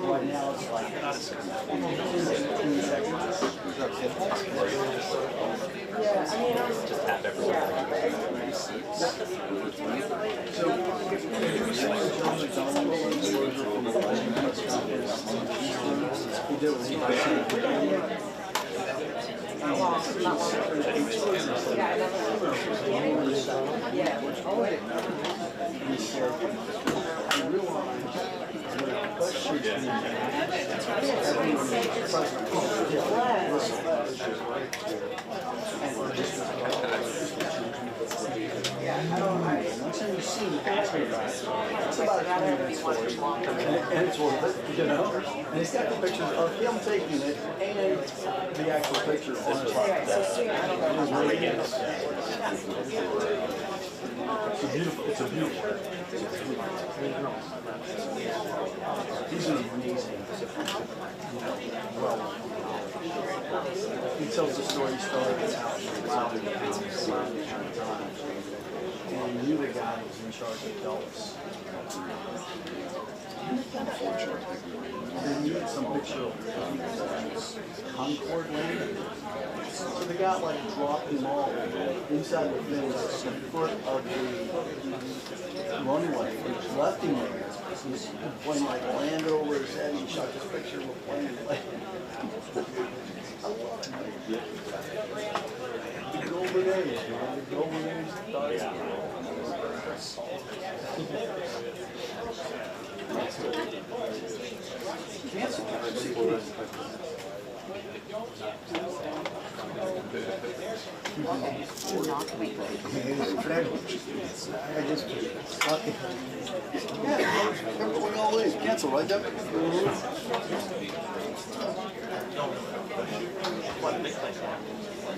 Right now it's like 15 seconds. Yeah, I mean, just tap everywhere. And it's worth it, you know? And it's got the pictures of him taking it and the actual picture on it. It's a beautiful. These are amazing. He tells the story, started out and knew the guy who was in charge of Dulles. They needed some picture of Concord landing. So the guy like dropped them all inside the fence in front of the runway, which left him there. He's playing like land over his head. He shot this picture of a plane. The golden age, man. The golden age. Everyone always cancel, right, Doug?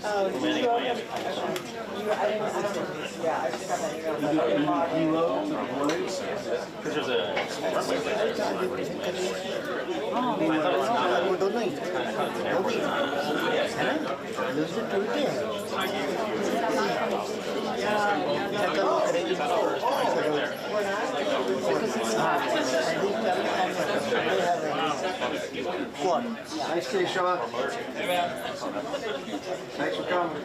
Oh, did you go? I don't know. Yeah, I just got that email. You wrote to the place? Because there's a runway right there. Oh, I thought it's not an airport. Nice to see you, Sean. Thanks for coming.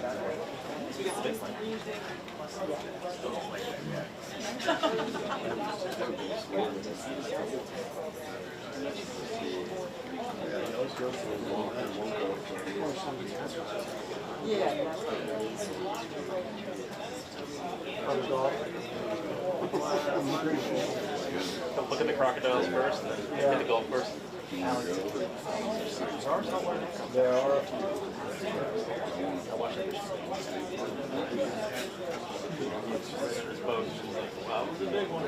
Look at the crocodiles first, and then hit the golf course. There are. This boat is just like, wow, it's a big one.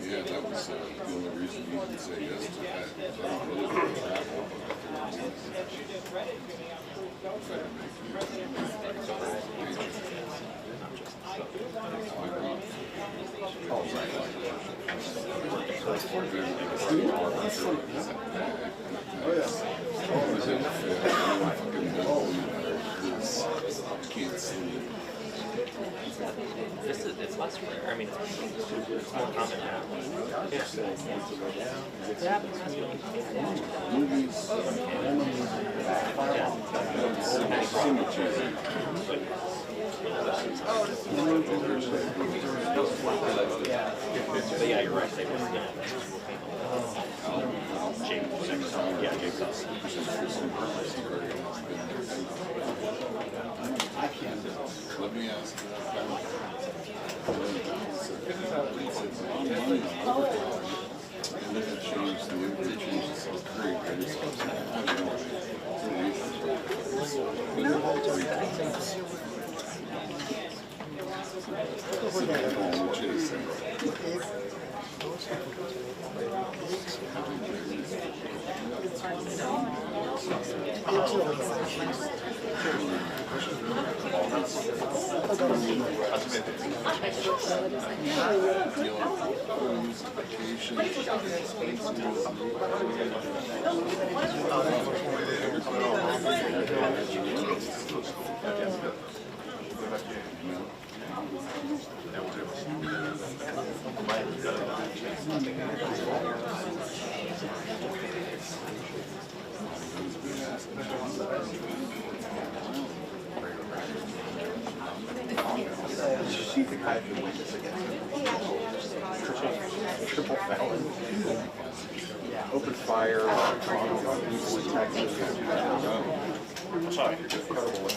Yeah, that was the only reason you could say yes to that. I don't really want to travel. I mean, it's more common now. Movies, But yeah, you're right. They were I can't. let me ask. And then it changed, the inquiry changed to South Korea. I just, I don't know. Which is, She the guy who went this again. Triple felon. Yeah. Open fire on people in Texas. Sorry, incredible.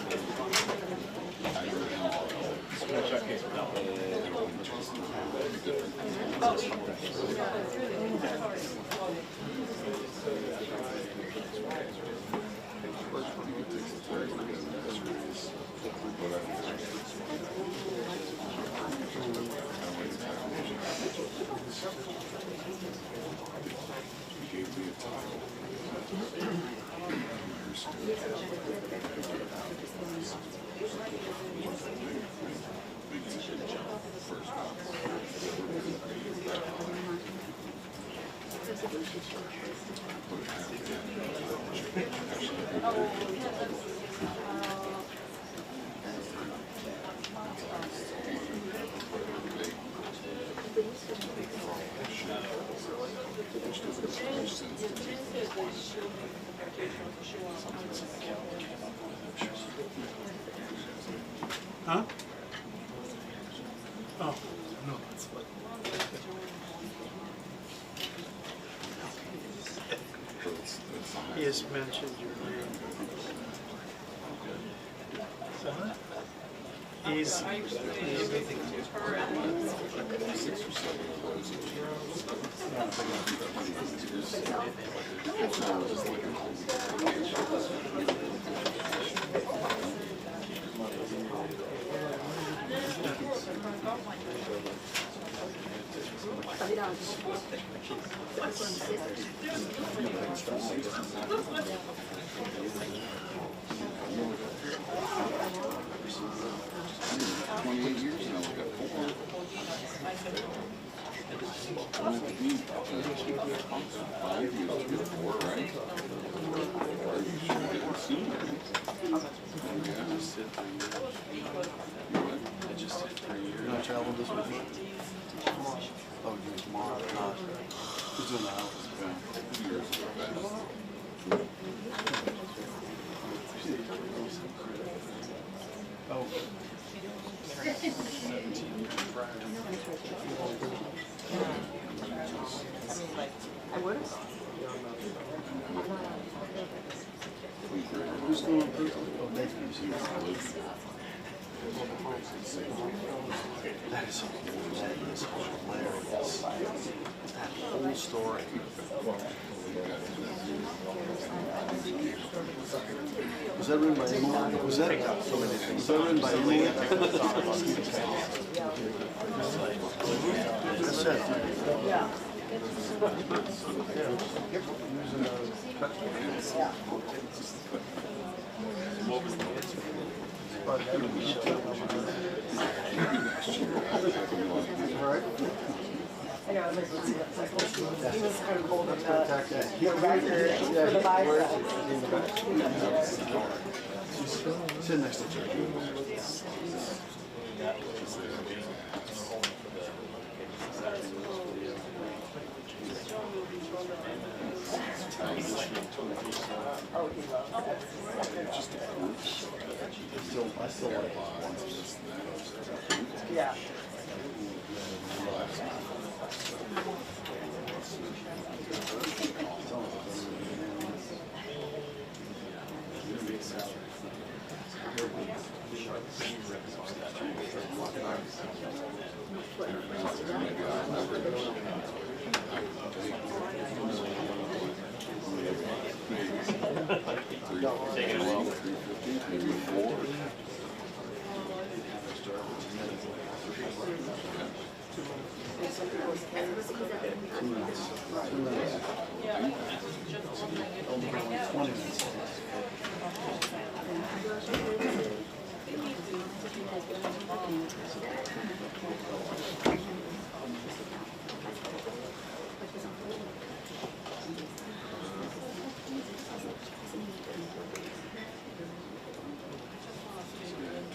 Huh? Oh, no, that's what. He has mentioned your name. So, he's You're not traveling this week? Oh, you're tomorrow. Who's doing the house? Oh. I would. Who's doing it? Oh, Nathan's here. That is hilarious. That whole story. Was that written by Emily? Was that written by Emily? That's it. Yeah. What was the answer? All right. I know, he was kind of holding the record for the bicep. Sit next to each other. Oh, he loves it. I still like it. Yeah. Taking it well. Maybe 4. Only 20 minutes.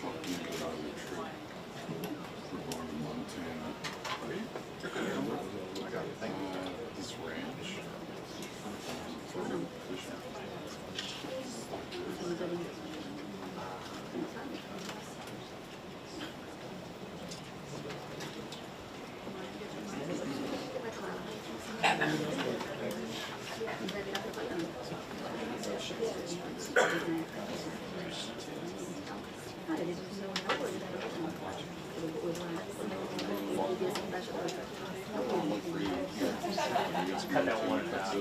Talking about a trip. We're going to Montana. This ranch. For fishing. Cut that one out.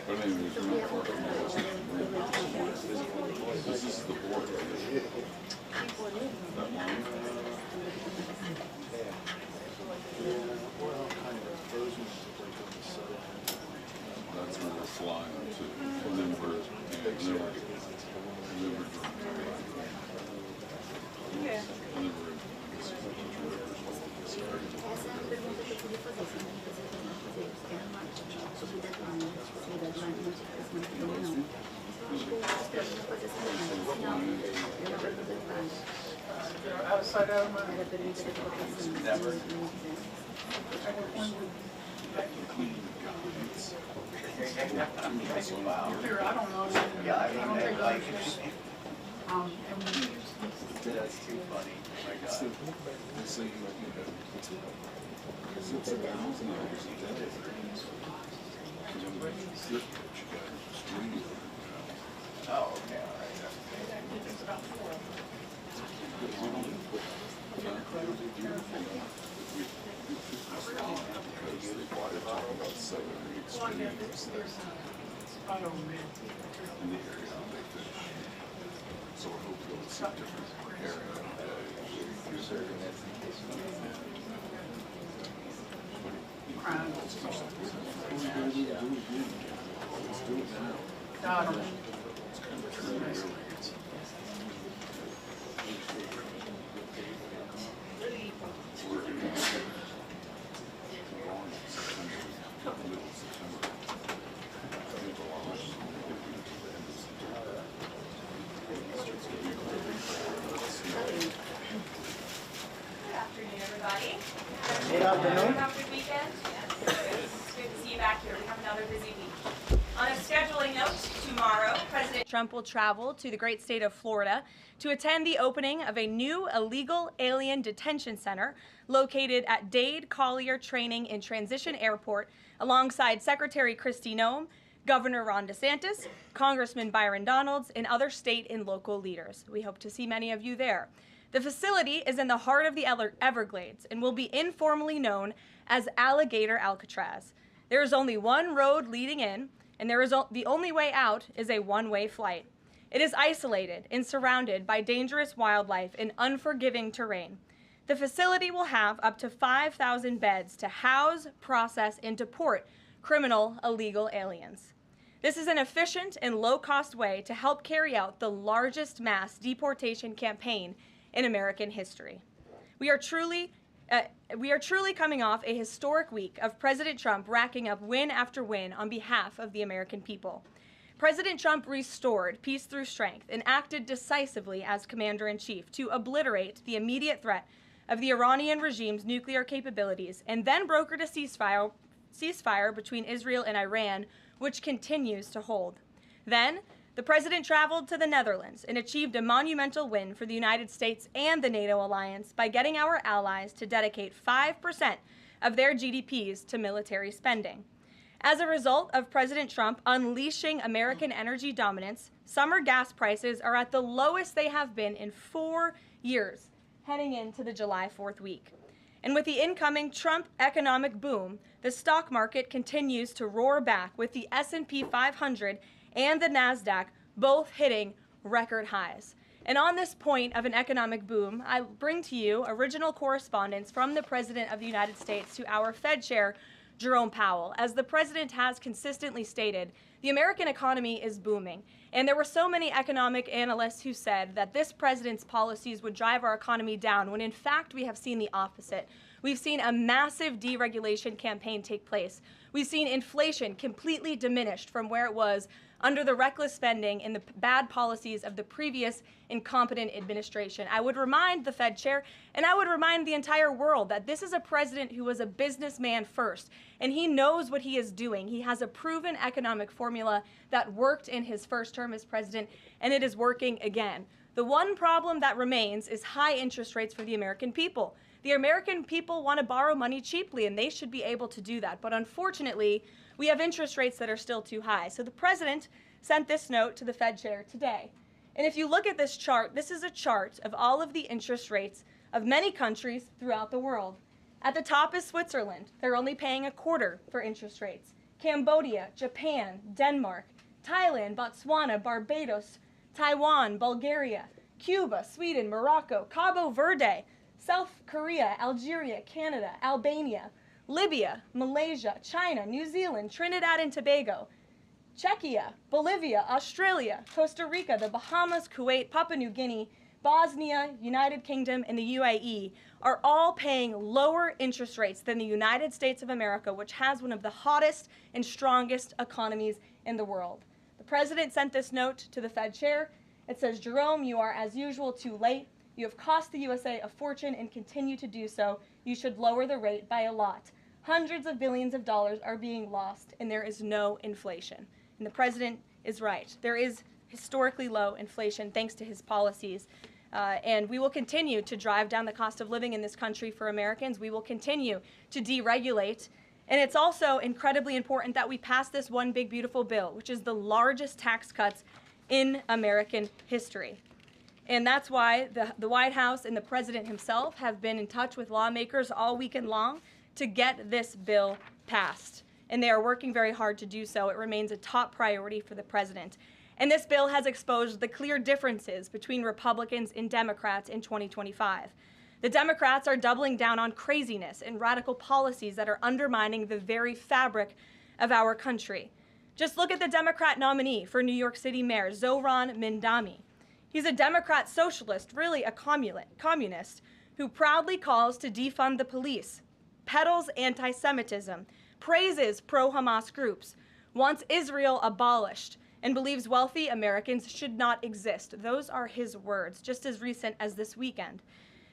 But anyways, we're not far from this is the border. That line. That's where we're flying to. And then we're That's too funny. Oh my God. Oh, okay, all right. So we're hoping to see a different Good afternoon. Have a good weekend? It's good to see you back here. We have another busy week. On a scheduling note, tomorrow, President Trump will travel to the great state of Florida to attend the opening of a new illegal alien detention center located at Dade Collier Training and Transition Airport alongside Secretary Kristi Noem, Governor Ron DeSantis, Congressman Byron Donalds, and other state and local leaders. We hope to see many of you there. The facility is in the heart of the Everglades and will be informally known as Alligator Alcatraz. There is only one road leading in, and the only way out is a one-way flight. It is isolated and surrounded by dangerous wildlife and unforgiving terrain. The facility will have up to 5,000 beds to house, process, and deport criminal illegal aliens. This is an efficient and low-cost way to help carry out the largest mass deportation campaign in American history. We are truly We are truly coming off a historic week of President Trump racking up win after win on behalf of the American people. President Trump restored peace through strength and acted decisively as commander-in-chief to obliterate the immediate threat of the Iranian regime's nuclear capabilities, and then brokered a ceasefire between Israel and Iran, which continues to hold. Then, the president traveled to the Netherlands and achieved a monumental win for the United States and the NATO alliance by getting our allies to dedicate 5% of their GDPs to military spending. As a result of President Trump unleashing American energy dominance, summer gas prices are at the lowest they have been in 4 years, heading into the July 4th week. And with the incoming Trump economic boom, the stock market continues to roar back, with the S&P 500 and the NASDAQ both hitting record highs. And on this point of an economic boom, I bring to you original correspondence from the President of the United States to our Fed Chair, Jerome Powell. As the president has consistently stated, the American economy is booming. And there were so many economic analysts who said that this president's policies would drive our economy down, when in fact we have seen the opposite. We've seen a massive deregulation campaign take place. We've seen inflation completely diminished from where it was under the reckless spending and the bad policies of the previous incompetent administration. I would remind the Fed chair, and I would remind the entire world, that this is a president who was a businessman first, and he knows what he is doing. He has a proven economic formula that worked in his first term as president, and it is working again. The one problem that remains is high interest rates for the American people. The American people want to borrow money cheaply, and they should be able to do that. But unfortunately, we have interest rates that are still too high. So the president sent this note to the Fed chair today. And if you look at this chart, this is a chart of all of the interest rates of many countries throughout the world. At the top is Switzerland. They're only paying a quarter for interest rates. Cambodia, Japan, Denmark, Thailand, Botswana, Barbados, Taiwan, Bulgaria, Cuba, Sweden, Morocco, Cabo Verde, South Korea, Algeria, Canada, Albania, Libya, Malaysia, China, New Zealand, Trinidad and Tobago, Czechia, Bolivia, Australia, Costa Rica, the Bahamas, Kuwait, Papua New Guinea, Bosnia, United Kingdom, and the UAE are all paying lower interest rates than the United States of America, which has one of the hottest and strongest economies in the world. The president sent this note to the Fed chair. It says, "Jerome, you are as usual too late. You have cost the USA a fortune and continue to do so. You should lower the rate by a lot. Hundreds of billions of dollars are being lost, and there is no inflation." And the president is right. There is historically low inflation thanks to his policies. And we will continue to drive down the cost of living in this country for Americans. We will continue to deregulate. And it's also incredibly important that we pass this one big, beautiful bill, which is the largest tax cuts in American history. And that's why the White House and the president himself have been in touch with lawmakers all weekend long to get this bill passed. And they are working very hard to do so. It remains a top priority for the president. And this bill has exposed the clear differences between Republicans and Democrats in 2025. The Democrats are doubling down on craziness and radical policies that are undermining the very fabric of our country. Just look at the Democrat nominee for New York City Mayor, Zohran Mamdani. He's a Democrat socialist, really a communist, who proudly calls to defund the police, peddles anti-Semitism, praises pro-Hamas groups, wants Israel abolished, and believes wealthy Americans should not exist. Those are his words, just as recent as this weekend.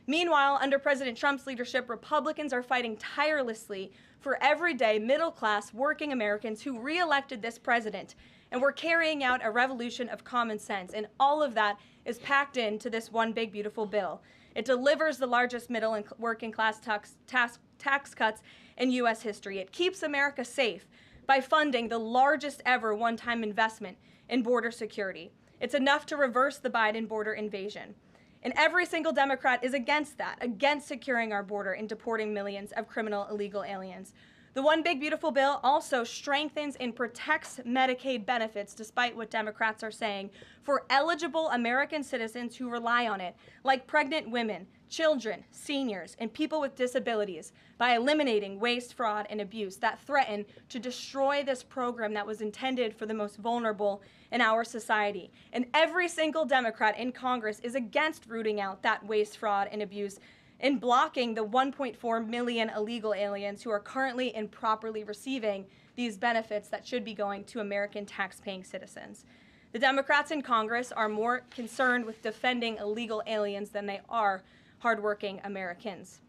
Meanwhile, under President Trump's leadership, Republicans are fighting tirelessly for everyday, middle-class, working Americans who re-elected this president, and we're carrying out a revolution of common sense, and all of that is packed into this one big, beautiful bill. It delivers the largest middle and working class tax cuts in U.S. history. It keeps America safe by funding the largest ever one-time investment in border security. It's enough to reverse the Biden border invasion. And every single Democrat is against that, against securing our border and deporting millions of criminal illegal aliens. The one big beautiful bill also strengthens and protects Medicaid benefits, despite what Democrats are saying, for eligible American citizens who rely on it, like pregnant women, children, seniors, and people with disabilities, by eliminating waste, fraud, and abuse that threaten to destroy this program that was intended for the most vulnerable in our society. And every single Democrat in Congress is against rooting out that waste, fraud, and abuse in blocking the 1.4 million illegal aliens who are currently improperly receiving these benefits that should be going to American tax-paying citizens. The Democrats in Congress are more concerned with defending illegal aliens than they are hardworking Americans.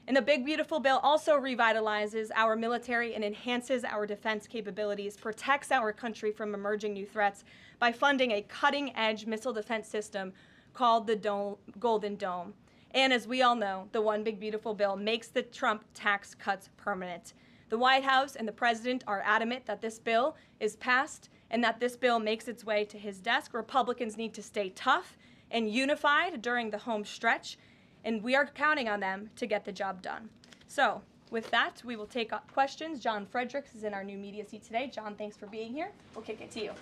And the big, beautiful bill also revitalizes our military and enhances our defense capabilities, protects our country from emerging new threats by funding a cutting-edge missile defense system called the Golden Dome. And as we all know, the one big, beautiful bill makes the Trump tax cuts permanent. The White House and the president are adamant that this bill is passed and that this bill makes its way to his desk. Republicans need to stay tough and unified during the home stretch, and we are counting on them to get the job done. So with that, we will take up questions. John Fredericks is in our new media seat today. John, thanks for being here. We'll kick it to you.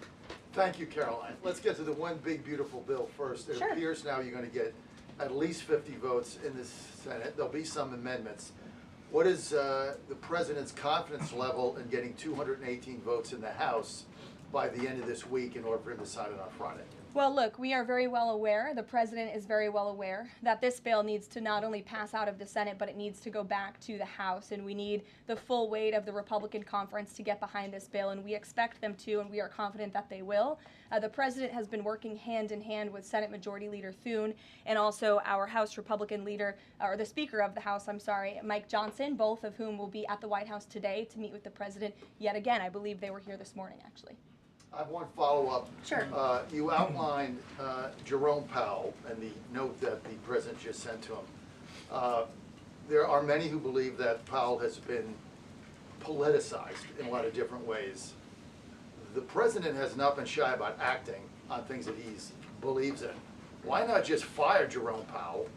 Thank you, Karoline. Let's get to the one big, beautiful bill first. It Sure. appears now you're going to get at least 50 votes in the Senate. There'll be some amendments. What is the president's confidence level in getting 218 votes in the House by the end of this week in order for him to sign it on Friday? Well, look, we are very well aware, the president is very well aware, that this bill needs to not only pass out of the Senate, but it needs to go back to the House, and we need the full weight of the Republican conference to get behind this bill, and we expect them to, and we are confident that they will. The president has been working hand in hand with Senate Majority Leader Thune and also our House Republican leader, or the Speaker of the House, Mike Johnson, both of whom will be at the White House today to meet with the president yet again. I believe they were here this morning, actually. I have one follow-up. Sure. You outlined Jerome Powell and the note that the president just sent to him. There are many who believe that Powell has been politicized in a lot of different ways. The president has not been shy about acting on things that he believes in. Why not just fire Jerome Powell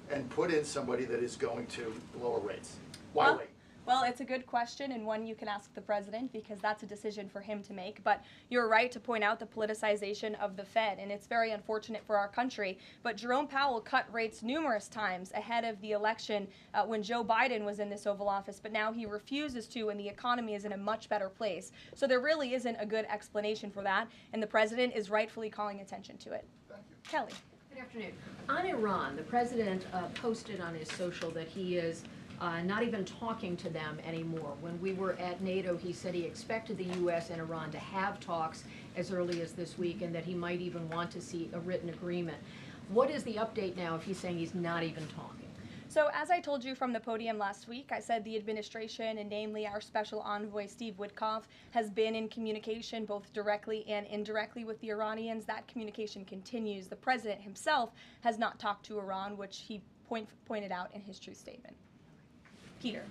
and put in somebody that is going to lower rates? Why wait? Well, it's a good question, and one you can ask the president, because that's a decision for him to make. But you're right to point out the politicization of the Fed, and it's very unfortunate for our country. But Jerome Powell cut rates numerous times ahead of the election when Joe Biden was in this Oval Office, but now he refuses to when the economy is in a much better place. So there really isn't a good explanation for that, and the president is rightfully calling attention to it. Thank you. Kelly. Good afternoon. On Iran, the president posted on his social that he is not even talking to them anymore. When we were at NATO, he said he expected the U.S. and Iran to have talks as early as this week, and that he might even want to see a written agreement. What is the update now if he's saying he's not even talking? So as I told you from the podium last week, I said the administration, and namely our special envoy Steve Witkoff, has been in communication both directly and indirectly with the Iranians. That communication continues. The president himself has not talked to Iran, which he pointed out in his truth statement. Peter.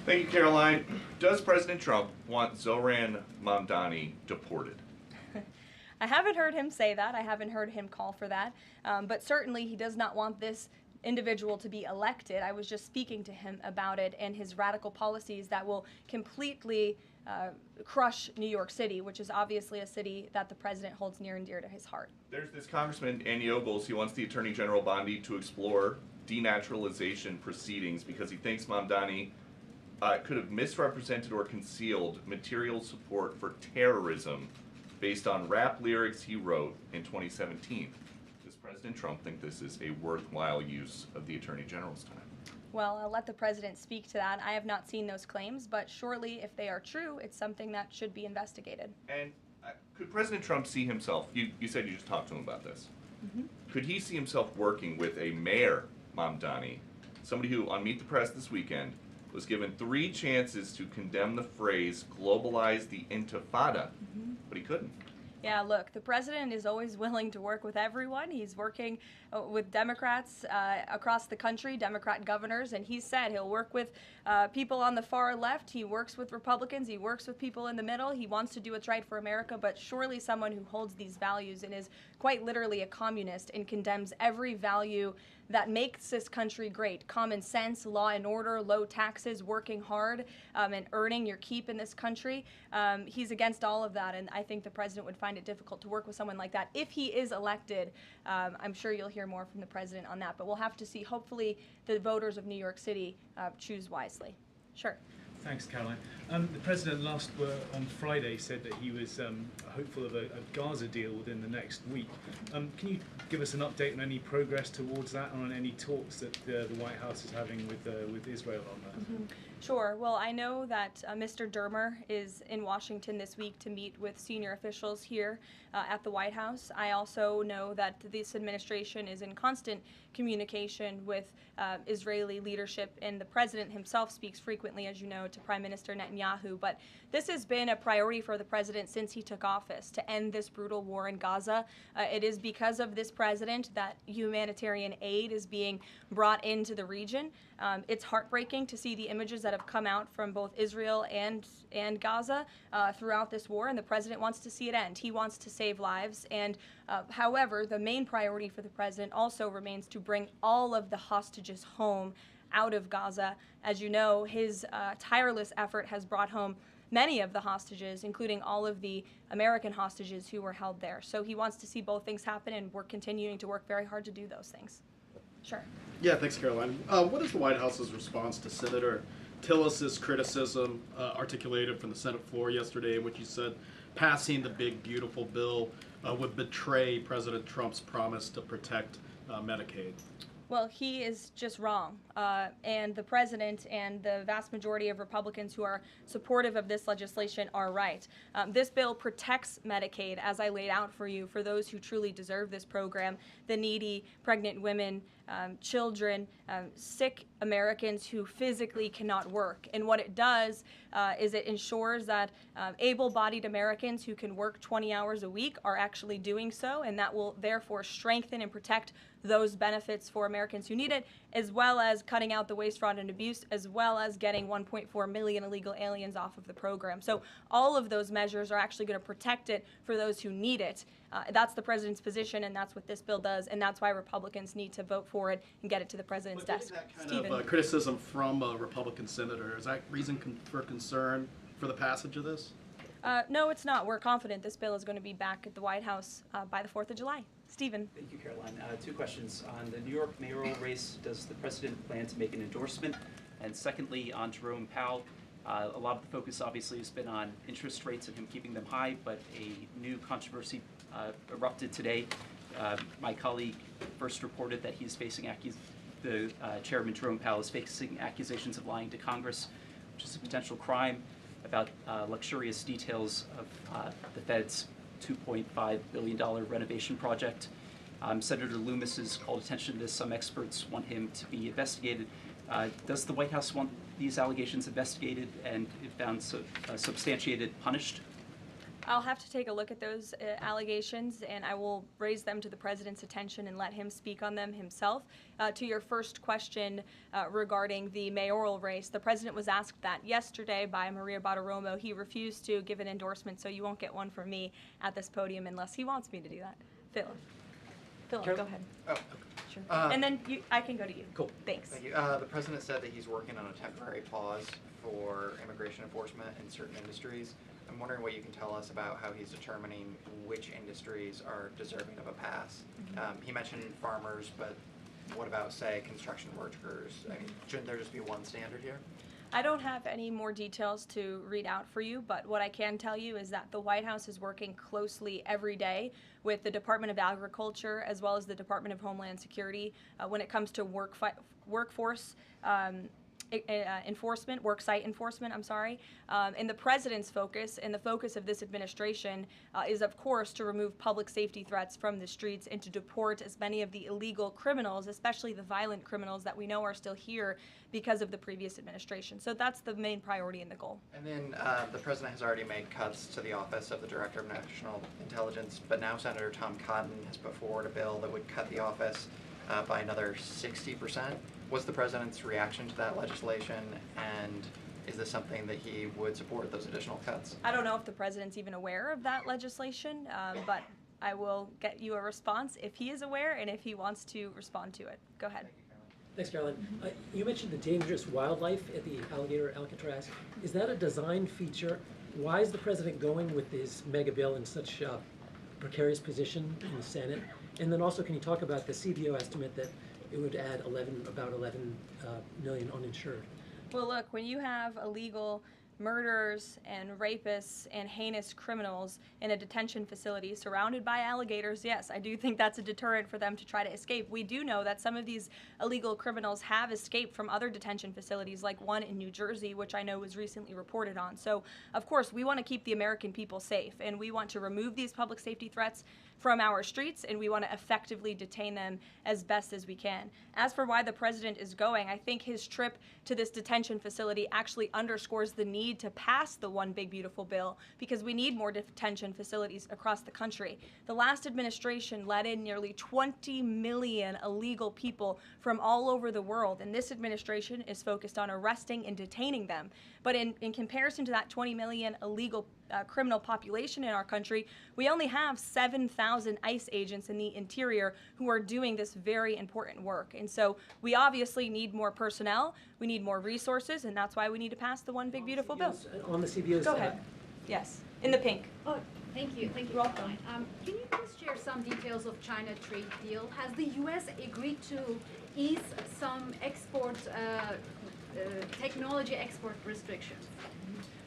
Thank you, Caroline. Does President Trump want Zohran Mamdani deported? I haven't heard him say that. I haven't heard him call for that. But certainly he does not want this individual to be elected. I was just speaking to him about it and his radical policies that will completely crush New York City, which is obviously a city that the president holds near and dear to his heart. There's this Congressman, Andy Ogles. He wants the Attorney General Bondi to explore denaturalization proceedings because he thinks Mamdani could have misrepresented or concealed material support for terrorism based on rap lyrics he wrote in 2017. Does President Trump think this is a worthwhile use of the Attorney General's time? Well, I'll let the president speak to that. I have not seen those claims, but surely if they are true, it's something that should be investigated. And could President Trump see himself, you said you just talked to him about this, could he see himself working with a mayor, Mamdani, somebody who on Meet the Press this weekend was given 3 chances to condemn the phrase globalize the intifada, but he couldn't? Yeah, look, the president is always willing to work with everyone. He's working with Democrats across the country, Democrat governors, and he said he'll work with people on the far left. He works with Republicans. He works with people in the middle. He wants to do what's right for America, but surely someone who holds these values and is quite literally a communist and condemns every value that makes this country great. Common sense, law and order, low taxes, working hard, and earning your keep in this country. He's against all of that, and I think the president would find it difficult to work with someone like that. If he is elected, I'm sure you'll hear more from the president on that, but we'll have to see. Hopefully the voters of New York City choose wisely. Sure. Thanks, Caroline. The President on Friday said that he was hopeful of a Gaza deal within the next week. Can you give us an update on any progress towards that, and on any talks that the White House is having with Israel on that? Mm-hmm. Sure. Well, I know that Mr. Dermer is in Washington this week to meet with senior officials here at the White House. I also know that this administration is in constant communication with Israeli leadership, and the president himself speaks frequently, as you know, to Prime Minister Netanyahu. But this has been a priority for the president since he took office, to end this brutal war in Gaza. It is because of this president that humanitarian aid is being brought into the region. It's heartbreaking to see the images that have come out from both Israel and Gaza throughout this war, and the president wants to see it end. He wants to save lives, and however, the main priority for the president also remains to bring all of the hostages home out of Gaza. As you know, his tireless effort has brought home many of the hostages, including all of the American hostages who were held there. So he wants to see both things happen, and we're continuing to work very hard to do those things. Sure. Yeah, thanks, Caroline. What is the White House's response to Senator Tillis's criticism articulated from the Senate floor yesterday, in which he said passing the big, beautiful bill would betray President Trump's promise to protect Medicaid? Well, he is just wrong. And the president and the vast majority of Republicans who are supportive of this legislation are right. This bill protects Medicaid, as I laid out for you, for those who truly deserve this program, the needy, pregnant women, children, sick Americans who physically cannot work. And what it does is it ensures that able-bodied Americans who can work 20 hours a week are actually doing so, and that will therefore strengthen and protect those benefits for Americans who need it, as well as cutting out the waste, fraud, and abuse, as well as getting 1.4 million illegal aliens off of the program. So all of those measures are actually going to protect it for those who need it. That's the president's position, and that's what this bill does, and that's why Republicans need to vote for it and get it to the president's desk. That kind of criticism from a Republican senator, is that reason for concern for the passage of this? No, it's not. We're confident this bill is going to be back at the White House by the 4th of July. Stephen. Thank you, Caroline. Two questions. On the New York mayoral race, does the president plan to make an endorsement? And secondly, on Jerome Powell, a lot of the focus obviously has been on interest rates and him keeping them high, but a new controversy erupted today. My colleague first reported that he's facing Chairman Jerome Powell is facing accusations of lying to Congress, which is a potential crime, about luxurious details of the Fed's $2.5 billion renovation project. Senator Loomis has called attention to this. Some experts want him to be investigated. Does the White House want these allegations investigated and, if found substantiated, punished? I'll have to take a look at those allegations, and I will raise them to the president's attention and let him speak on them himself. To your first question regarding the mayoral race, the president was asked that yesterday by Maria Bartiromo. He refused to give an endorsement, so you won't get one from me at this podium unless he wants me to do that. Phil, go ahead. Oh, sure. And then I can go to you. Cool. Thanks. Thank you. The president said that he's working on a temporary pause for immigration enforcement in certain industries. I'm wondering what you can tell us about how he's determining which industries are deserving of a pass. He mentioned farmers, but what about, say, construction workers? I mean, shouldn't there just be one standard here? I don't have any more details to read out for you, but what I can tell you is that the White House is working closely every day with the Department of Agriculture as well as the Department of Homeland Security when it comes to workforce enforcement, worksite enforcement, and the president's focus and the focus of this administration is, of course, to remove public safety threats from the streets and to deport as many of the illegal criminals, especially the violent criminals that we know are still here because of the previous administration. So that's the main priority and the goal. And then the president has already made cuts to the Office of the Director of National Intelligence, but now Senator Tom Cotton has put forward a bill that would cut the office by another 60%. What's the president's reaction to that legislation, and is this something that he would support, those additional cuts? I don't know if the president's even aware of that legislation, but I will get you a response if he is aware and if he wants to respond to it. Go ahead. Thanks, Caroline. You mentioned the dangerous wildlife at the alligator Alcatraz. Is that a design feature? Why is the president going with this mega bill in such a precarious position in the Senate? And then also, can you talk about the CBO estimate that it would add about 11 million uninsured? Well, look, when you have illegal murderers and rapists and heinous criminals in a detention facility surrounded by alligators, yes, I do think that's a deterrent for them to try to escape. We do know that some of these illegal criminals have escaped from other detention facilities, like one in New Jersey, which I know was recently reported on. So, of course, we want to keep the American people safe, and we want to remove these public safety threats from our streets, and we want to effectively detain them as best as we can. As for why the president is going, I think his trip to this detention facility actually underscores the need to pass the One Big Beautiful Bill, because we need more detention facilities across the country. The last administration let in nearly 20 million illegal people from all over the world, and this administration is focused on arresting and detaining them. But in comparison to that 20 million illegal criminal population in our country, we only have 7,000 ICE agents in the interior who are doing this very important work. And so we obviously need more personnel, we need more resources, and that's why we need to pass the One Big Beautiful Bill. On the CBO's. Go ahead. Yes, in the pink. Oh, thank you, Karoline. Can you please share some details of China trade deal? Has the U.S. agreed to ease some export, technology export restrictions?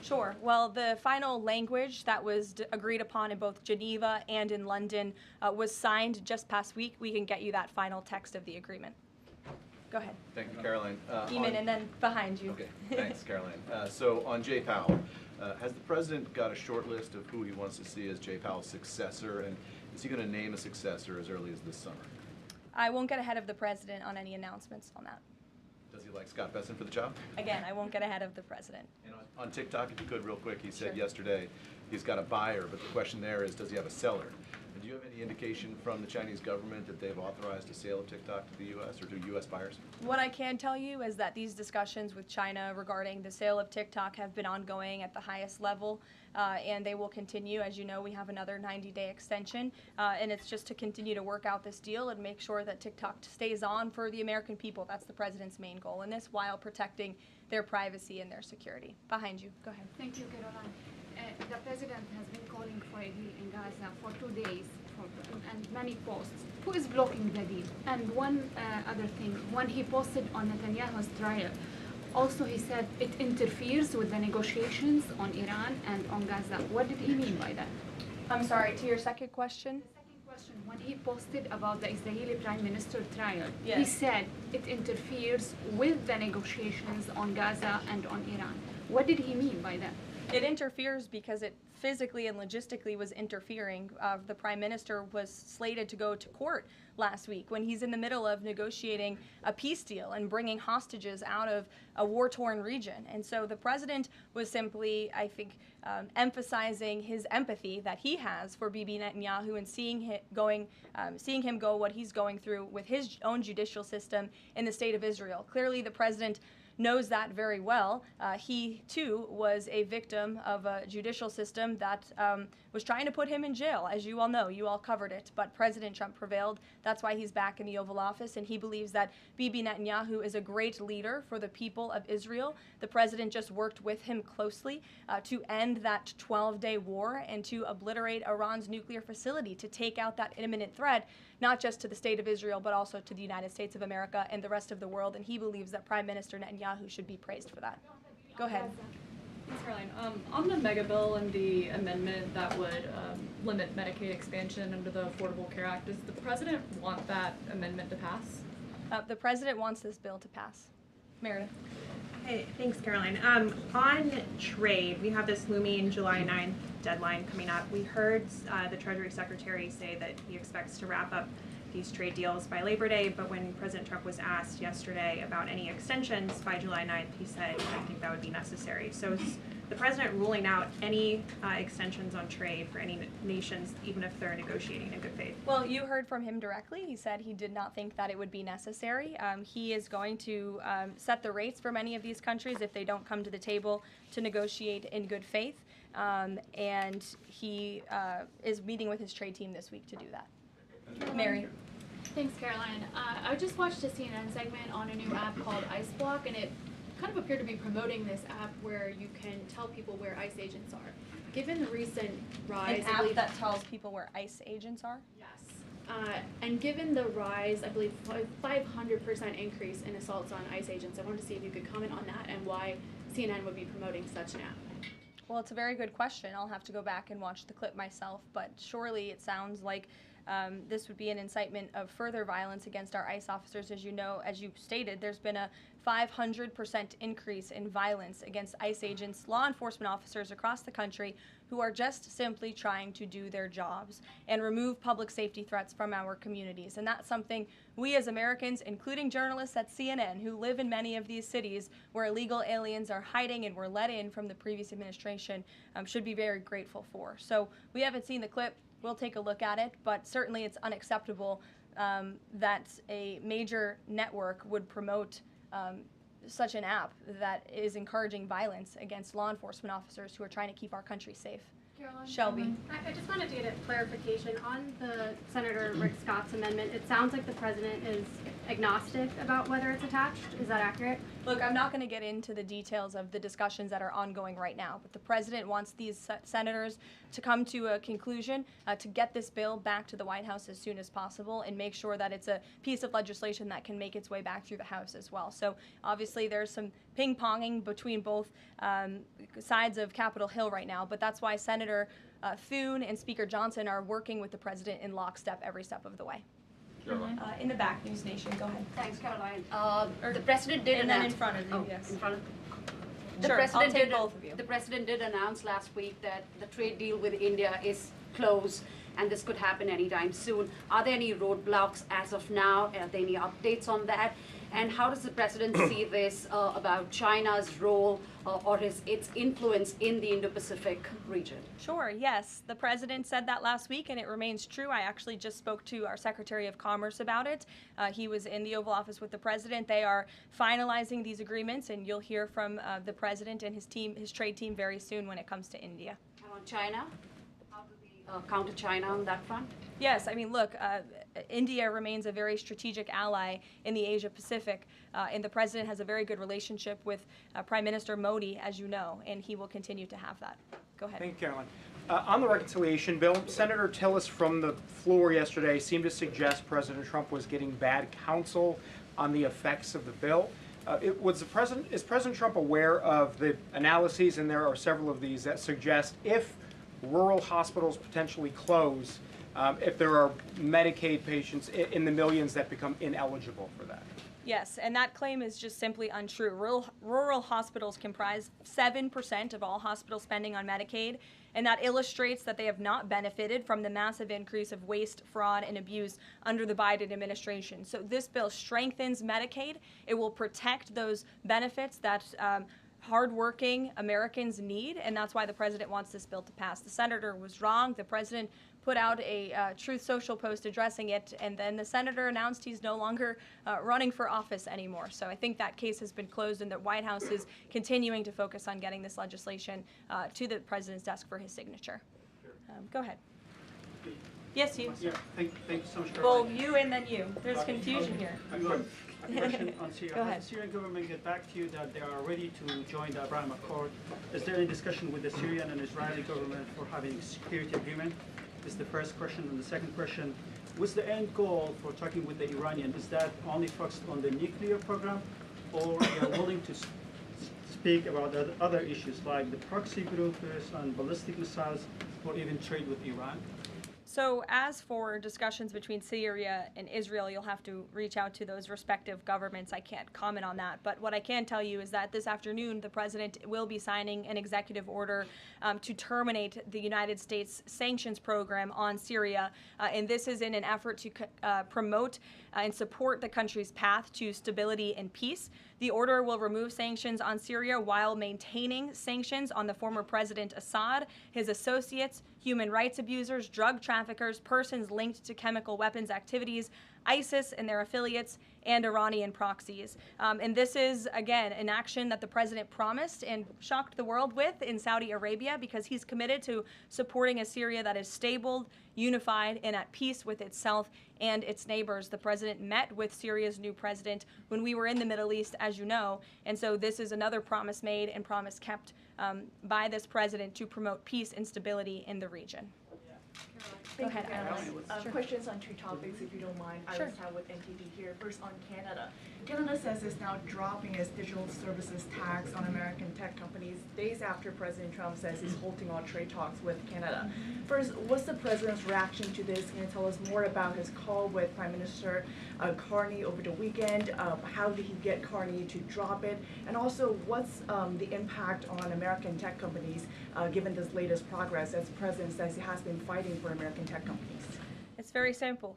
Sure. Well, the final language that was agreed upon in both Geneva and in London was signed just past week. We can get you that final text of the agreement. Go ahead. Thank you, Karoline. Eamon, and then behind you. Okay, thanks, Karoline. So on Jay Powell, has the president got a short list of who he wants to see as Jay Powell's successor, and is he going to name a successor as early as this summer? I won't get ahead of the president on any announcements on that. Does he like Scott Besson for the job? Again, I won't get ahead of the president. And on TikTok, if you could, real quick, he said yesterday he's got a buyer, but the question there is, does he have a seller? And do you have any indication from the Chinese government that they've authorized a sale of TikTok to the U.S. or to U.S. buyers? What I can tell you is that these discussions with China regarding the sale of TikTok have been ongoing at the highest level, and they will continue. As you know, we have another 90-day extension, and it's just to continue to work out this deal and make sure that TikTok stays on for the American people. That's the president's main goal in this, while protecting their privacy and their security. Behind you. Go ahead. Thank you, Karoline. The president has been calling for a deal in Gaza for 2 days and many posts. Who is blocking the deal? And one other thing, when he posted on Netanyahu's trial, also he said it interferes with the negotiations on Iran and on Gaza. What did he mean by that? I'm sorry, to your second question? The second question, when he posted about the Israeli Prime Minister trial, yes, he said it interferes with the negotiations on Gaza and on Iran. What did he mean by that? It interferes because it physically and logistically was interfering. The prime minister was slated to go to court last week when he's in the middle of negotiating a peace deal and bringing hostages out of a war-torn region. And so the president was simply, I think, emphasizing his empathy that he has for Bibi Netanyahu and seeing him go what he's going through with his own judicial system in the state of Israel. Clearly, the president knows that very well. He, too, was a victim of a judicial system that was trying to put him in jail. As you all know, you all covered it, but President Trump prevailed. That's why he's back in the Oval Office, and he believes that Bibi Netanyahu is a great leader for the people of Israel. The president just worked with him closely to end that 12-day war and to obliterate Iran's nuclear facility, to take out that imminent threat, not just to the state of Israel, but also to the United States of America and the rest of the world. And he believes that Prime Minister Netanyahu should be praised for that. Go ahead. Thanks, Caroline. On the mega bill and the amendment that would limit Medicaid expansion under the Affordable Care Act, does the president want that amendment to pass? The president wants this bill to pass. Meredith. Hey, thanks, Caroline. On trade, we have this looming July 9th deadline coming up. We heard the Treasury Secretary say that he expects to wrap up these trade deals by Labor Day, but when President Trump was asked yesterday about any extensions by July 9th, he said he didn't think that would be necessary. So is the president ruling out any extensions on trade for any nations, even if they're negotiating in good faith? Well, you heard from him directly. He said he did not think that it would be necessary. He is going to set the rates for many of these countries if they don't come to the table to negotiate in good faith. And he is meeting with his trade team this week to do that. Mary. Thanks, Caroline. I just watched a CNN segment on a new app called ICE Block, and it kind of appeared to be promoting this app where you can tell people where ICE agents are. Given the recent rise... An app that tells people where ICE agents are? Yes. And given the rise, I believe 500% increase in assaults on ICE agents, I wanted to see if you could comment on that and why CNN would be promoting such an app. Well, it's a very good question. I'll have to go back and watch the clip myself, but surely it sounds like this would be an incitement of further violence against our ICE officers. As you know, as you stated, there's been a 500% increase in violence against ICE agents, law enforcement officers across the country who are just simply trying to do their jobs and remove public safety threats from our communities. And that's something we as Americans, including journalists at CNN who live in many of these cities where illegal aliens are hiding and were let in from the previous administration, should be very grateful for. So we haven't seen the clip. We'll take a look at it, but certainly it's unacceptable that a major network would promote such an app that is encouraging violence against law enforcement officers who are trying to keep our country safe. Caroline? Shelby. I just wanted to get a clarification on the Senator Rick Scott's amendment. It sounds like the president is agnostic about whether it's attached. Is that accurate? Look, I'm not going to get into the details of the discussions that are ongoing right now, but the president wants these senators to come to a conclusion, to get this bill back to the White House as soon as possible and make sure that it's a piece of legislation that can make its way back through the House as well. So obviously there's some ping-ponging between both sides of Capitol Hill right now, but that's why Senator Thune and Speaker Johnson are working with the president in lockstep every step of the way. In the back, News Nation, go ahead. Thanks, Caroline. The president did and then in announce- front of you, oh, yes. in front of Sure, I'll take both of you. The president did announce last week that the trade deal with India is closed and this could happen anytime soon. Are there any roadblocks as of now? Are there any updates on that? And how does the president see this about China's role or its influence in the Indo-Pacific region? Sure, yes. The president said that last week, and it remains true. I actually just spoke to our Secretary of Commerce about it. He was in the Oval Office with the president. They are finalizing these agreements, and you'll hear from the president and his team, his trade team, very soon when it comes to India. And on China? How do we counter China on that front? Yes, I mean, look, India remains a very strategic ally in the Asia Pacific, and the president has a very good relationship with Prime Minister Modi, as you know, and he will continue to have that. Go ahead. Thank you, Caroline. On the reconciliation bill, Senator Tillis from the floor yesterday seemed to suggest President Trump was getting bad counsel on the effects of the bill. Is President Trump aware of the analyses, and there are several of these, that suggest if rural hospitals potentially close, if there are Medicaid patients in the millions that become ineligible for that? Yes, and that claim is just simply untrue. Rural hospitals comprise 7% of all hospital spending on Medicaid, and that illustrates that they have not benefited from the massive increase of waste, fraud, and abuse under the Biden administration. So this bill strengthens Medicaid. It will protect those benefits that hardworking Americans need, and that's why the president wants this bill to pass. The senator was wrong. The president put out a Truth Social post addressing it, and then the senator announced he's no longer running for office anymore. So I think that case has been closed, and the White House is continuing to focus on getting this legislation to the president's desk for his signature. Go ahead. Yes, you. Yeah, thank you so much, Well, Caroline. you and then you. There's confusion here. A question on Syria. Go ahead. Has the Syrian government get back to you that they are ready to join the Abraham Accord? Is there any discussion with the Syrian and Israeli government for having a security agreement? This is the first question. And the second question, what's the end goal for talking with the Iranian? Is that only focused on the nuclear program, or they are willing to speak about other issues like the proxy groups and ballistic missiles, or even trade with Iran? So as for discussions between Syria and Israel, you'll have to reach out to those respective governments. I can't comment on that. But what I can tell you is that this afternoon, the president will be signing an executive order to terminate the United States sanctions program on Syria. And this is in an effort to promote and support the country's path to stability and peace. The order will remove sanctions on Syria while maintaining sanctions on the former President Assad, his associates, human rights abusers, drug traffickers, persons linked to chemical weapons activities, ISIS and their affiliates, and Iranian proxies. And this is, again, an action that the president promised and shocked the world with in Saudi Arabia, because he's committed to supporting a Syria that is stable, unified, and at peace with itself and its neighbors. The president met with Syria's new president when we were in the Middle East, as you know, and so this is another promise made and promise kept by this president to promote peace and stability in the region. Yeah. Thank Go you, ahead, Karoline. Alice. Sure. Questions on two topics, if you don't mind. Sure. Alice Howe with NTD here. First on Canada. Canada says it's now dropping its digital services tax on American tech companies days after President Trump says he's halting all trade talks with Canada. First, what's the president's reaction to this? Can you tell us more about his call with Prime Minister Carney over the weekend? How did he get Carney to drop it? And also, what's the impact on American tech companies given this latest progress, as the president says he has been fighting for American tech companies? It's very simple.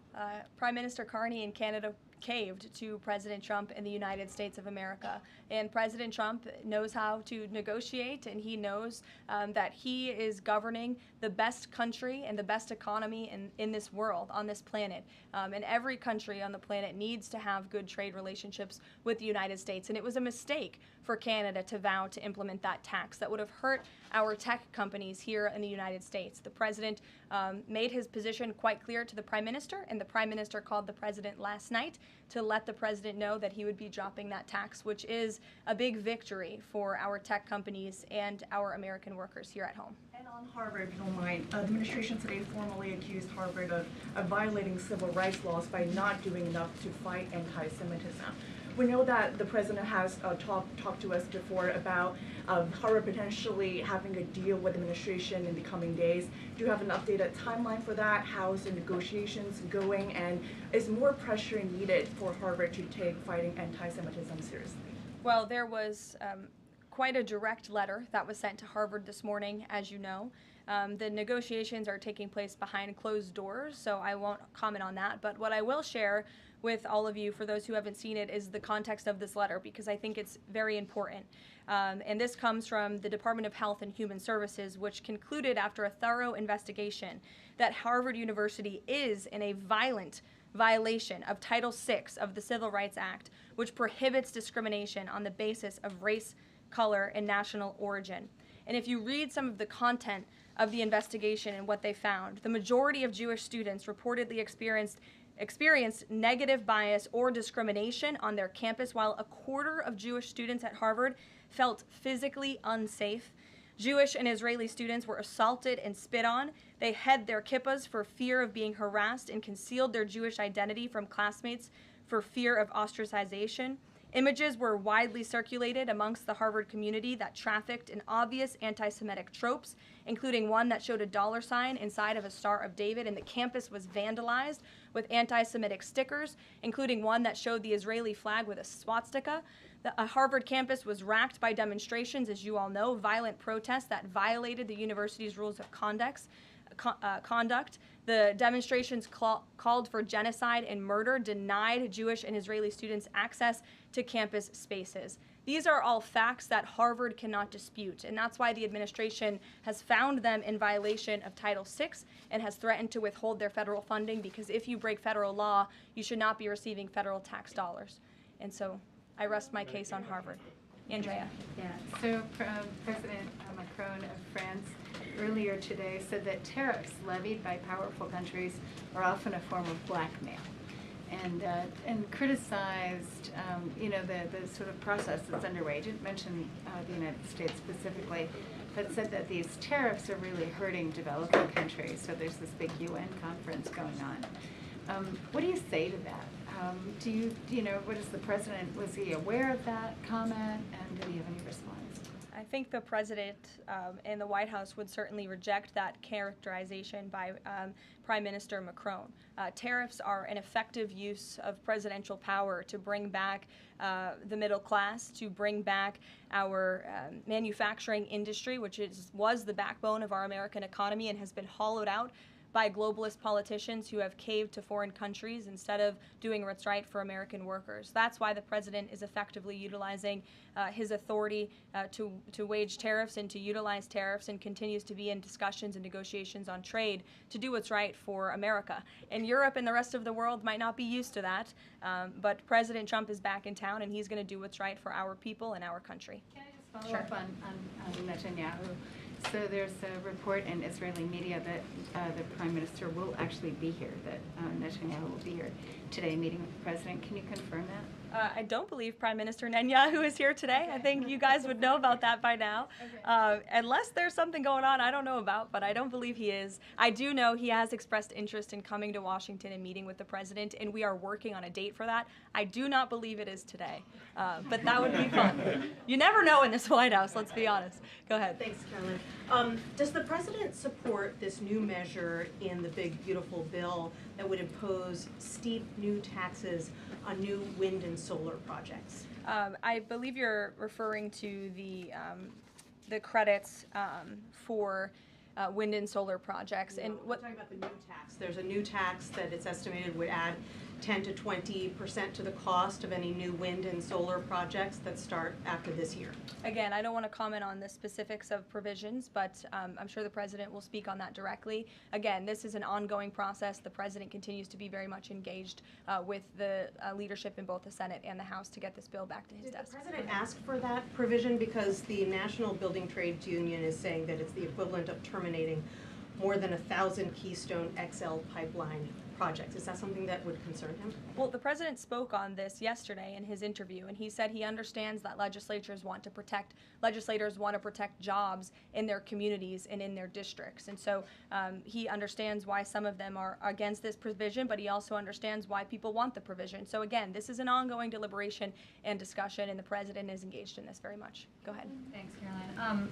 Prime Minister Carney in Canada caved to President Trump in the United States of America. And President Trump knows how to negotiate, and he knows that he is governing the best country and the best economy in this world, on this planet. And every country on the planet needs to have good trade relationships with the United States. And it was a mistake for Canada to vow to implement that tax that would have hurt our tech companies here in the United States. The president made his position quite clear to the Prime Minister, and the Prime Minister called the president last night to let the president know that he would be dropping that tax, which is a big victory for our tech companies and our American workers here at home. And on Harvard, if you don't mind, the administration today formally accused Harvard of violating civil rights laws by not doing enough to fight anti-Semitism. We know that the president has talked to us before about Harvard potentially having a deal with the administration in the coming days. Do you have an updated timeline for that? How is the negotiations going? And is more pressure needed for Harvard to take fighting anti-Semitism seriously? Well, there was quite a direct letter that was sent to Harvard this morning, as you know. The negotiations are taking place behind closed doors, so I won't comment on that. But what I will share with all of you, for those who haven't seen it, is the context of this letter, because I think it's very important. And this comes from the Department of Health and Human Services, which concluded after a thorough investigation that Harvard University is in a violent violation of Title VI of the Civil Rights Act, which prohibits discrimination on the basis of race, color, and national origin. And if you read some of the content of the investigation and what they found, the majority of Jewish students reportedly experienced negative bias or discrimination on their campus, while a quarter of Jewish students at Harvard felt physically unsafe. Jewish and Israeli students were assaulted and spit on. They hid their kippahs for fear of being harassed and concealed their Jewish identity from classmates for fear of ostracization. Images were widely circulated amongst the Harvard community that trafficked in obvious anti-Semitic tropes, including one that showed a $sign inside of a Star of David, and the campus was vandalized with anti-Semitic stickers, including one that showed the Israeli flag with a swastika. The Harvard campus was racked by demonstrations, as you all know, violent protests that violated the university's rules of conduct. The demonstrations called for genocide and murder, denied Jewish and Israeli students access to campus spaces. These are all facts that Harvard cannot dispute, and that's why the administration has found them in violation of Title VI and has threatened to withhold their federal funding, because if you break federal law, you should not be receiving federal tax dollars. And so I rest my case on Harvard. Andrea. Yeah, so President Macron of France earlier today said that tariffs levied by powerful countries are often a form of blackmail, and criticized the sort of process that's underway. Didn't mention the United States specifically, but said that these tariffs are really hurting developing countries. So there's this big UN conference going on. What do you say to that? What is the president, was he aware of that comment, and did he have any response? I think the president and the White House would certainly reject that characterization by Prime Minister Macron. Tariffs are an effective use of presidential power to bring back the middle class, to bring back our manufacturing industry, which was the backbone of our American economy and has been hollowed out by globalist politicians who have caved to foreign countries instead of doing what's right for American workers. That's why the president is effectively utilizing his authority to wage tariffs and to utilize tariffs, and continues to be in discussions and negotiations on trade to do what's right for America. And Europe and the rest of the world might not be used to that, but President Trump is back in town, and he's going to do what's right for our people and our country. Can I just follow up on Netanyahu? So there's a report in Israeli media that the Prime Minister will actually be here, that Netanyahu will be here today meeting with the President. Can you confirm that? I don't believe Prime Minister Netanyahu is here today. I think you guys would know about that by now. Unless there's something going on I don't know about, but I don't believe he is. I do know he has expressed interest in coming to Washington and meeting with the president, and we are working on a date for that. I do not believe it is today, but that would be fun. You never know in this White House, let's be honest. Go ahead. Thanks, Karoline. Does the president support this new measure in the big, beautiful bill that would impose steep new taxes on new wind and solar projects? I believe you're referring to the credits for wind and solar projects. And what? I'm talking about the new tax. There's a new tax that it's estimated would add 10 to 20% to the cost of any new wind and solar projects that start after this year. Again, I don't want to comment on the specifics of provisions, but I'm sure the president will speak on that directly. Again, this is an ongoing process. The president continues to be very much engaged with the leadership in both the Senate and the House to get this bill back to his desk. Did the president ask for that provision? Because the National Building Trades Union is saying that it's the equivalent of terminating more than 1,000 Keystone XL pipeline projects. Is that something that would concern him? Well, the president spoke on this yesterday in his interview, and he said he understands that legislators want to protect jobs in their communities and in their districts. And so he understands why some of them are against this provision, but he also understands why people want the provision. So again, this is an ongoing deliberation and discussion, and the president is engaged in this very much. Go ahead. Thanks, Caroline.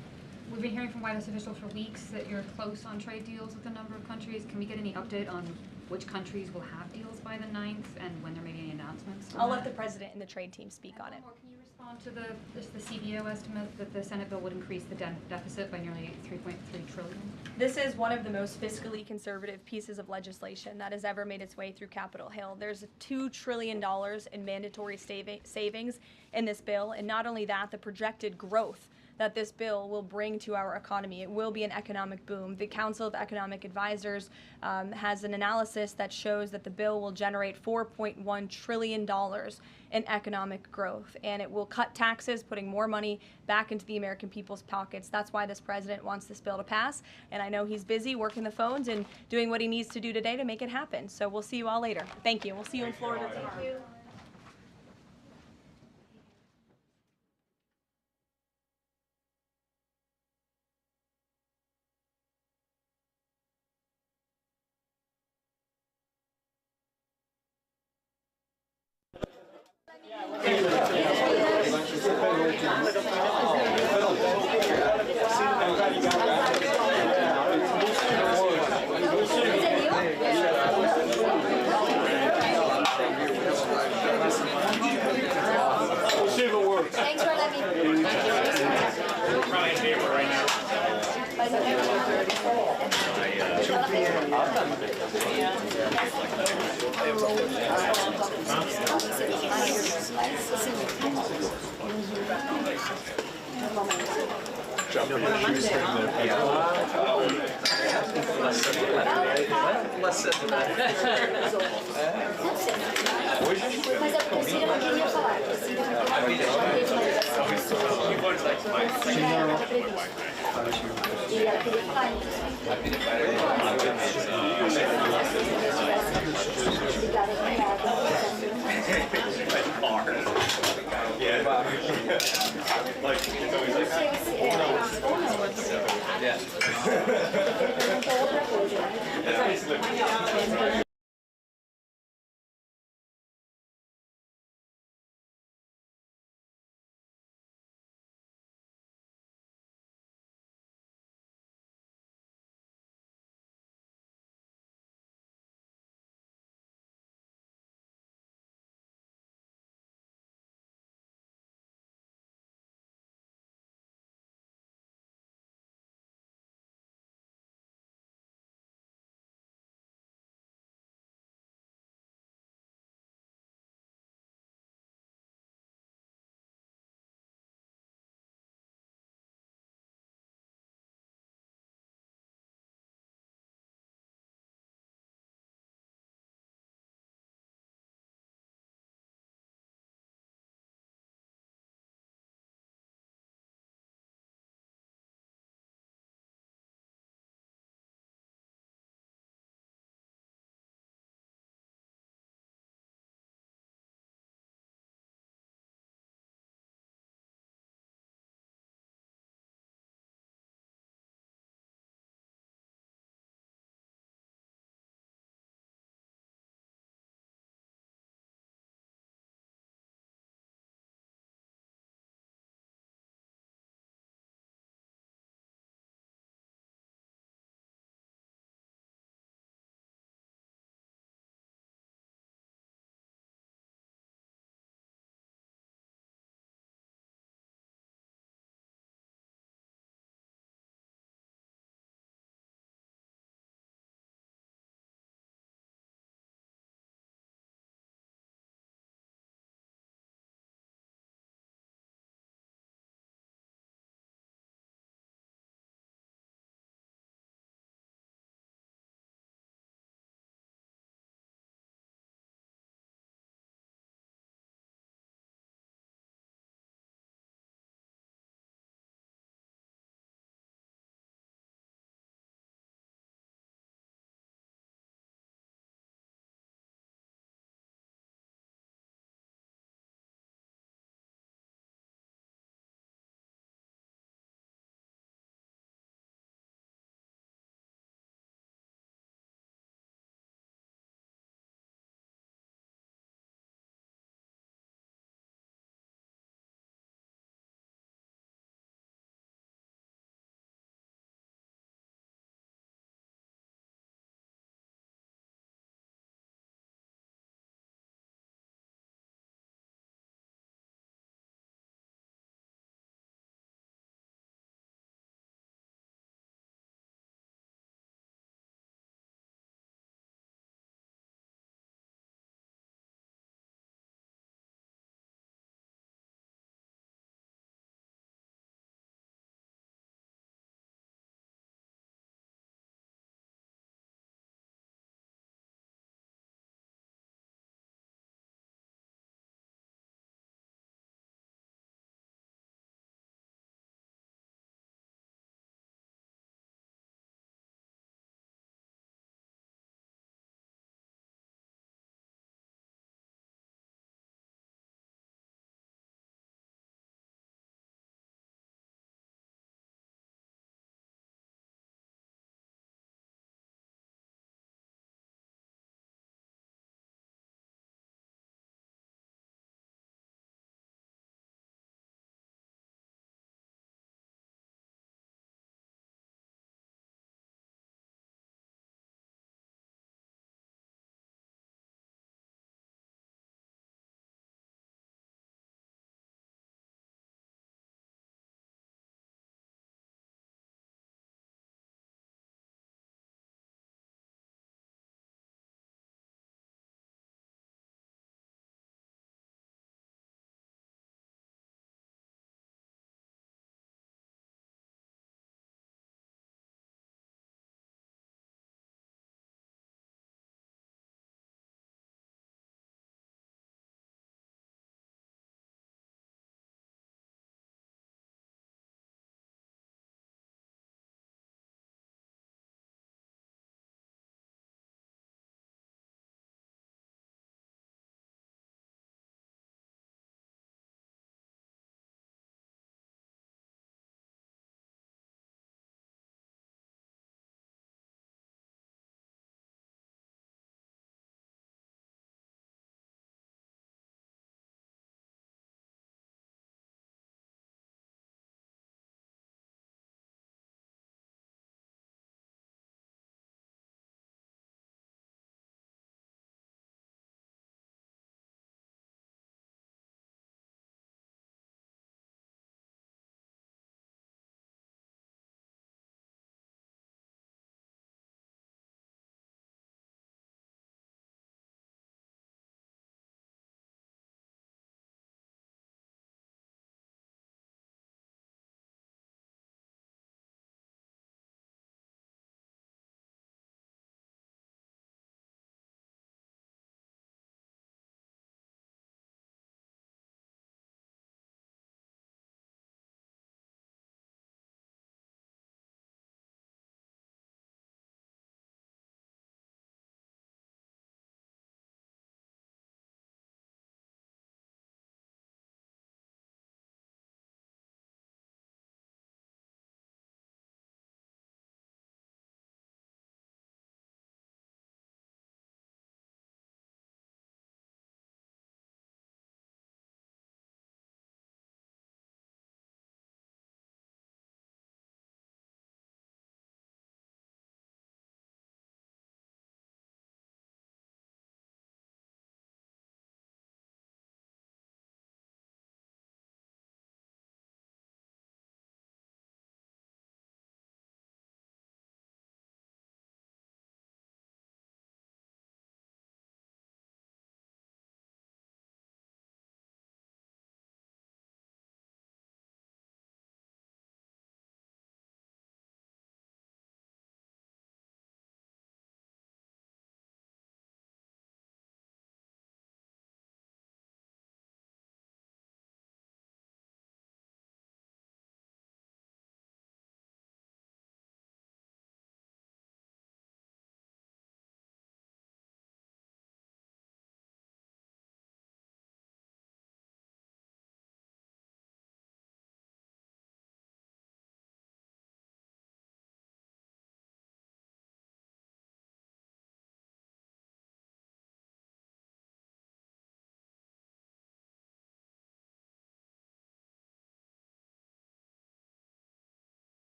We've been hearing from White House officials for weeks that you're close on trade deals with a number of countries. Can we get any update on which countries will have deals by the 9th and when there may be any announcements? I'll let the president and the trade team speak on it. Can you respond to the CBO estimate that the Senate bill would increase the deficit by nearly $3.3 trillion? This is one of the most fiscally conservative pieces of legislation that has ever made its way through Capitol Hill. There's $2 trillion in mandatory savings in this bill, and not only that, the projected growth that this bill will bring to our economy. It will be an economic boom. The Council of Economic Advisors has an analysis that shows that the bill will generate $4.1 trillion in economic growth, and it will cut taxes, putting more money back into the American people's pockets. That's why this president wants this bill to pass, and I know he's busy working the phones and doing what he needs to do today to make it happen. So we'll see you all later. Thank you. We'll see you in Florida tomorrow. Thank you. Thanks for letting me. We're probably in favor right now. Less said than Yeah.